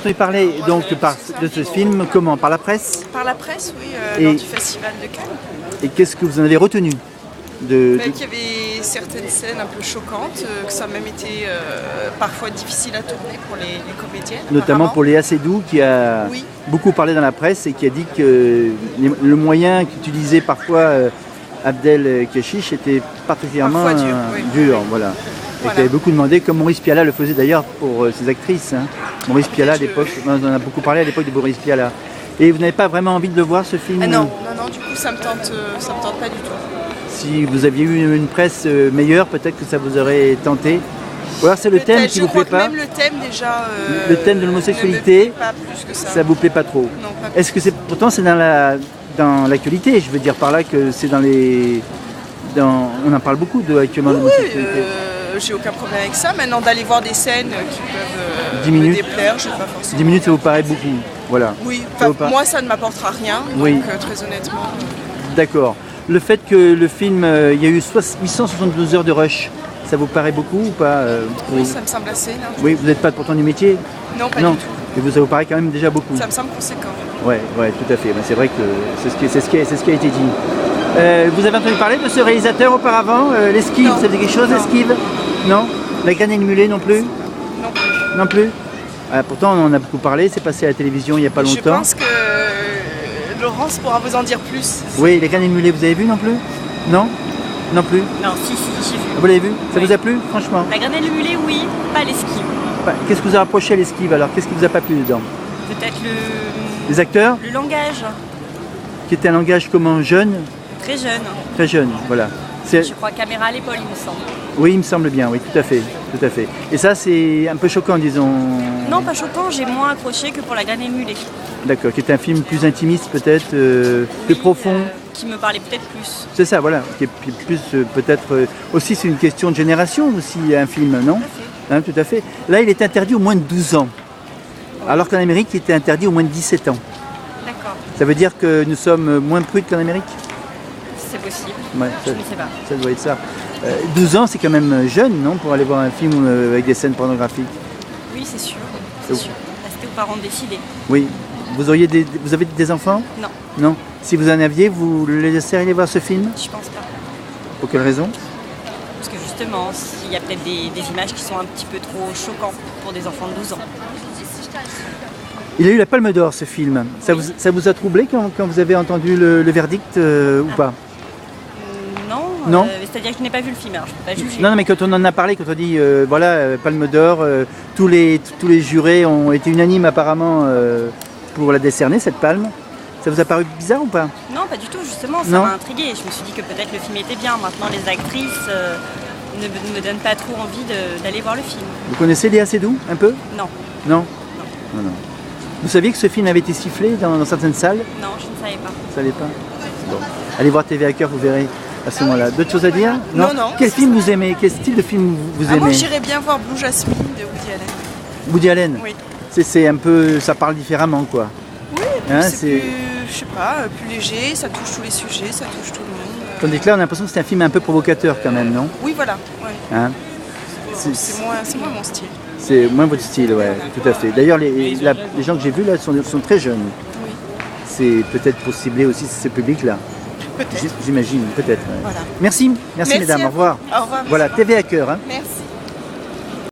entendu parler donc de ce film, comment? Par la presse? Par la presse, oui, Et- lors du Festival de Cannes. Et qu'est-ce que vous en avez retenu Qu'il y avait certaines scènes un peu choquantes, que ça a même été parfois difficile à tourner pour les comédiennes. notamment pour Léa Seydoux qui a Oui. beaucoup parlé dans la presse et qui a dit que le moyen qu'utilisait parfois Abdel Keshish était particulièrement Parfois dur, oui. dur, voilà. Et Voilà. qui avait beaucoup demandé, comme Maurice Pialat le faisait d'ailleurs pour ses actrices. Hein. Maurice Pialat à l'époque, on en a beaucoup parlé à l'époque de Maurice Pialat. Et vous n'avez pas vraiment envie de le voir ce film? Ah non, du coup ça me tente pas du tout. Si vous aviez eu une presse meilleure, peut-être que ça vous aurait tenté. Ou alors c'est le thème Peut-être, qui je vous plaît crois que pas? même le thème déjà. Le thème de l'homosexualité, ne me plaît pas plus que ça. Ça vous plaît pas trop? Non, pas plus. Est-ce que c'est pourtant c'est dans l'actualité? Je veux dire par là que c'est on en parle beaucoup actuellement de Oui, l'homosexualité. j'ai aucun problème avec ça. Maintenant d'aller voir des scènes qui peuvent 10 me minutes. déplaire, j'ai pas forcément. 10 minutes ça vous paraît beaucoup? Voilà. Oui, Ça vous paraît- moi ça ne m'apportera rien. Oui. Donc très honnêtement. D'accord. Le fait que le film, il y a eu 872 heures de rush, ça vous paraît beaucoup ou pas Oui, ça me semble assez. Là. Oui, vous n'êtes pas pourtant du métier? Non, pas Non. du tout. Et ça vous paraît quand même déjà beaucoup? Ça me semble conséquent. Ouais, tout à fait. Ben, c'est vrai que c'est ce qui a été dit. Vous avez entendu parler de ce réalisateur auparavant? L'Esquive, Non. ça fait quelque chose, Non. l'Esquive? Non. La Graine et le Mulet non plus? Non plus. Non plus? Pourtant, on en a beaucoup parlé, c'est passé à la télévision il n'y a pas Je longtemps. pense que Laurence pourra vous en dire plus. Oui, Les Graines et le Mulet, vous avez vu non plus? Non? Non plus? Non, si, j'ai vu. Vous l'avez vu? Ça Oui. vous a plu, franchement? La graine et le mulet, oui, pas l'esquive. Qu'est-ce que vous a rapproché à l'Esquive alors? Qu'est-ce qui vous a pas plu dedans? Peut-être Les acteurs, le langage, qui était un langage comment? Jeune? très jeune. Très jeune, voilà. Je crois caméra à l'épaule, il me semble. Oui, il me semble bien, oui, tout à fait. Tout à fait. Et ça, c'est un peu choquant, disons. Non, pas choquant, j'ai moins accroché que pour la graine et le mulet. D'accord, qui est un film plus intimiste peut-être, plus Oui, profond. qui me parlait peut-être plus. C'est ça, voilà. Qui est plus peut-être. Aussi, c'est une question de génération aussi, un film, non? Hein, tout à fait. Là, il est interdit au moins de 12 ans. Alors qu'en Amérique, il était interdit au moins de 17 ans. D'accord, Ça veut dire que nous sommes moins prudes qu'en Amérique? c'est possible. Ouais, Je ne sais pas. ça doit être ça. 12 ans, c'est quand même jeune, non? Pour aller voir un film avec des scènes pornographiques. Oui, c'est sûr. Oh. C'est sûr. Restez aux parents de décider. Oui. Vous avez des enfants? Non, Non. Si vous en aviez, vous les laisseriez voir ce film? je pense pas. Pour quelle raison? Parce que justement, il y a peut-être des images qui sont un petit peu trop choquantes pour des enfants de 12 ans. Il a eu la Palme d'Or ce film. Ça vous a troublé quand vous avez entendu le verdict ou pas? Non, Non. C'est-à-dire que je n'ai pas vu le film, alors je ne peux pas juger. Non, mais quand on en a parlé, quand on dit Palme d'Or, tous les jurés ont été unanimes apparemment pour la décerner, cette palme. Ça vous a paru bizarre ou pas? Non, pas du tout, justement, ça Non. m'a intriguée. Je me suis dit que peut-être le film était bien. Maintenant, les actrices ne me donnent pas trop envie d'aller voir le film. Vous connaissez Léa Seydoux un peu? Non, Non. Non. Vous saviez que ce film avait été sifflé dans certaines salles? non, je ne savais pas. Vous savez pas? Bon. Allez voir TV à cœur, vous verrez à ce moment-là. D'autres choses à dire? Non. Quel film vous aimez? Quel style de film vous Moi aimez? j'irais bien voir Blue Jasmine de Woody Allen. Woody Allen? Oui. C'est un peu, ça parle différemment quoi. Oui, Hein, c'est c'est- plus, je sais pas, plus léger, ça touche tous les sujets, ça touche tout le monde. Tandis que là, on a l'impression que c'est un film un peu provocateur quand même, non? Oui, voilà. Ouais. Hein? C'est moins mon style. C'est moins votre style, ouais, tout à fait. D'ailleurs, les gens que j'ai vus là sont très jeunes. Oui. C'est peut-être pour cibler aussi ce public-là. Peut-être. J'imagine, peut-être. Ouais. Voilà. Merci Merci mesdames, à au revoir. vous. Au revoir. Voilà, TV à cœur. Hein. Merci.